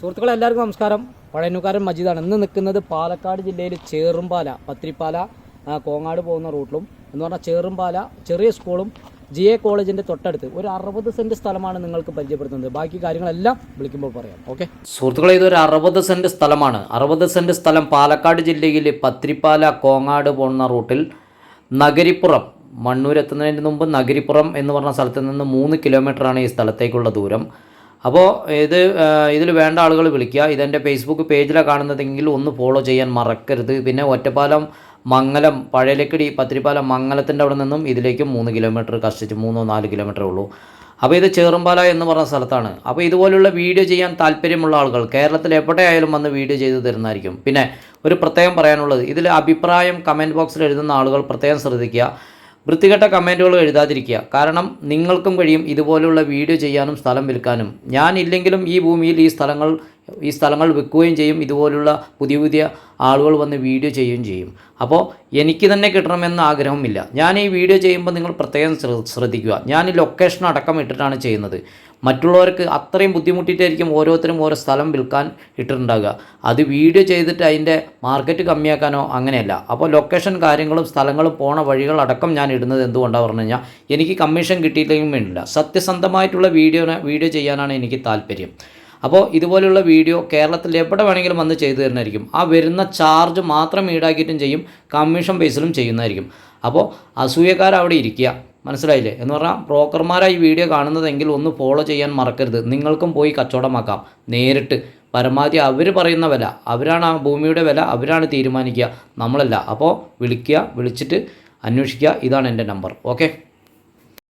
സുഹൃത്തുക്കളെ എല്ലാവർക്കും നമസ്കാരം. പഴയന്നൂക്കാരൻ മജീദാണ്. ഇന്ന് നിൽക്കുന്നത് പാലക്കാട് ജില്ലയിൽ ചേറുംപാല, പത്രിപ്പാല, കോങ്ങാട് പോകുന്ന റൂട്ടിലും എന്ന് പറഞ്ഞാൽ ചേറുംപാല ചെറിയ സ്കൂളും GA കോളേജിൻ്റെ തൊട്ടടുത്ത് ഒരു 60 സെൻറ്റ് സ്ഥലമാണ് നിങ്ങൾക്ക് പരിചയപ്പെടുത്തുന്നത്. ബാക്കി കാര്യങ്ങളെല്ലാം വിളിക്കുമ്പോൾ പറയാം. ഓക്കെ സുഹൃത്തുക്കളെ, ഇതൊരു 60 സെൻറ്റ് സ്ഥലമാണ്. 60 സെൻറ്റ് സ്ഥലം പാലക്കാട് ജില്ലയിൽ പത്രിപ്പാല കോങ്ങാട് പോകുന്ന റൂട്ടിൽ നഗരിപ്പുറം, മണ്ണൂർ എത്തുന്നതിന് മുമ്പ് നഗരിപ്പുറം എന്ന് പറഞ്ഞ സ്ഥലത്ത് നിന്ന് 3 കിലോമീറ്ററാണ് ഈ സ്ഥലത്തേക്കുള്ള ദൂരം. അപ്പോൾ ഇതിൽ വേണ്ട ആളുകൾ വിളിക്കുക. ഇതെൻ്റെ ഫേസ്ബുക്ക് പേജിലാണ് കാണുന്നതെങ്കിൽ ഒന്ന് ഫോളോ ചെയ്യാൻ മറക്കരുത്. പിന്നെ ഒറ്റപ്പാലം മംഗലം പഴയലക്കടി പത്രിപ്പാലം മംഗലത്തിൻ്റെ അവിടെ നിന്നും ഇതിലേക്ക് 3 കിലോമീറ്റർ കഷ്ടിച്ച് 3-4 കിലോമീറ്റർ ഉള്ളൂ. അപ്പോൾ ഇത് ചേറുംപാല എന്ന് പറഞ്ഞ സ്ഥലത്താണ്. അപ്പോൾ ഇതുപോലുള്ള വീഡിയോ ചെയ്യാൻ താല്പര്യമുള്ള ആളുകൾ കേരളത്തിൽ എവിടെയായാലും വന്ന് വീഡിയോ ചെയ്ത് തരുന്നതായിരിക്കും. പിന്നെ ഒരു പ്രത്യേകം പറയാനുള്ളത്, ഇതിൽ അഭിപ്രായം കമൻറ്റ് ബോക്സിൽ എഴുതുന്ന ആളുകൾ പ്രത്യേകം ശ്രദ്ധിക്കുക. വൃത്തികെട്ട കമൻറ്റുകൾ എഴുതാതിരിക്കുക. കാരണം നിങ്ങൾക്കും കഴിയും ഇതുപോലുള്ള വീഡിയോ ചെയ്യാനും സ്ഥലം വിൽക്കാനും. ഞാനില്ലെങ്കിലും ഈ ഭൂമിയിൽ ഈ സ്ഥലങ്ങൾ വിൽക്കുകയും ചെയ്യും. ഇതുപോലുള്ള പുതിയ ആളുകൾ വന്ന് വീഡിയോ ചെയ്യുകയും ചെയ്യും. അപ്പോൾ എനിക്ക് തന്നെ കിട്ടണമെന്ന് ആഗ്രഹമില്ല. ഞാൻ ഈ വീഡിയോ ചെയ്യുമ്പോൾ നിങ്ങൾ പ്രത്യേകം ശ്രദ്ധിക്കുക. ഞാൻ ഈ ലൊക്കേഷൻ അടക്കം ഇട്ടിട്ടാണ് ചെയ്യുന്നത്. മറ്റുള്ളവർക്ക് അത്രയും ബുദ്ധിമുട്ടിയിട്ടായിരിക്കും ഓരോരുത്തരും ഓരോ സ്ഥലം വിൽക്കാൻ ഇട്ടിട്ടുണ്ടാകുക. അത് വീഡിയോ ചെയ്തിട്ട് അതിൻ്റെ മാർക്കറ്റ് കമ്മിയാക്കാനോ അങ്ങനെയല്ല. അപ്പോൾ ലൊക്കേഷൻ കാര്യങ്ങളും സ്ഥലങ്ങളും പോണ വഴികളടക്കം ഞാൻ ഇടുന്നത് എന്തുകൊണ്ടാണ് പറഞ്ഞു കഴിഞ്ഞാൽ എനിക്ക് കമ്മീഷൻ കിട്ടിയില്ലെങ്കിലും വേണ്ടില്ല. സത്യസന്ധമായിട്ടുള്ള വീഡിയോ ചെയ്യാനാണ് എനിക്ക് താല്പര്യം. അപ്പോൾ ഇതുപോലുള്ള വീഡിയോ കേരളത്തിൽ എവിടെ വേണമെങ്കിലും വന്ന് ചെയ്തു തരുന്നതായിരിക്കും. ആ വരുന്ന ചാർജ് മാത്രം ഈടാക്കിയിട്ടും ചെയ്യും, കമ്മീഷൻ ബേസിലും ചെയ്യുന്നതായിരിക്കും. അപ്പോൾ അസൂയക്കാരവിടെ ഇരിക്കുക, മനസ്സിലായില്ലേ? എന്ന് പറഞ്ഞാൽ ബ്രോക്കർമാരായി വീഡിയോ കാണുന്നതെങ്കിൽ ഒന്ന് ഫോളോ ചെയ്യാൻ മറക്കരുത്. നിങ്ങൾക്കും പോയി കച്ചവടമാക്കാം നേരിട്ട്. പരമാവധി അവർ പറയുന്ന വില, അവരാണ് ആ ഭൂമിയുടെ വില, അവരാണ് തീരുമാനിക്കുക, നമ്മളല്ല. അപ്പോൾ വിളിക്കുക, വിളിച്ചിട്ട് അന്വേഷിക്കുക. ഇതാണ് എൻ്റെ നമ്പർ. ഓക്കെ.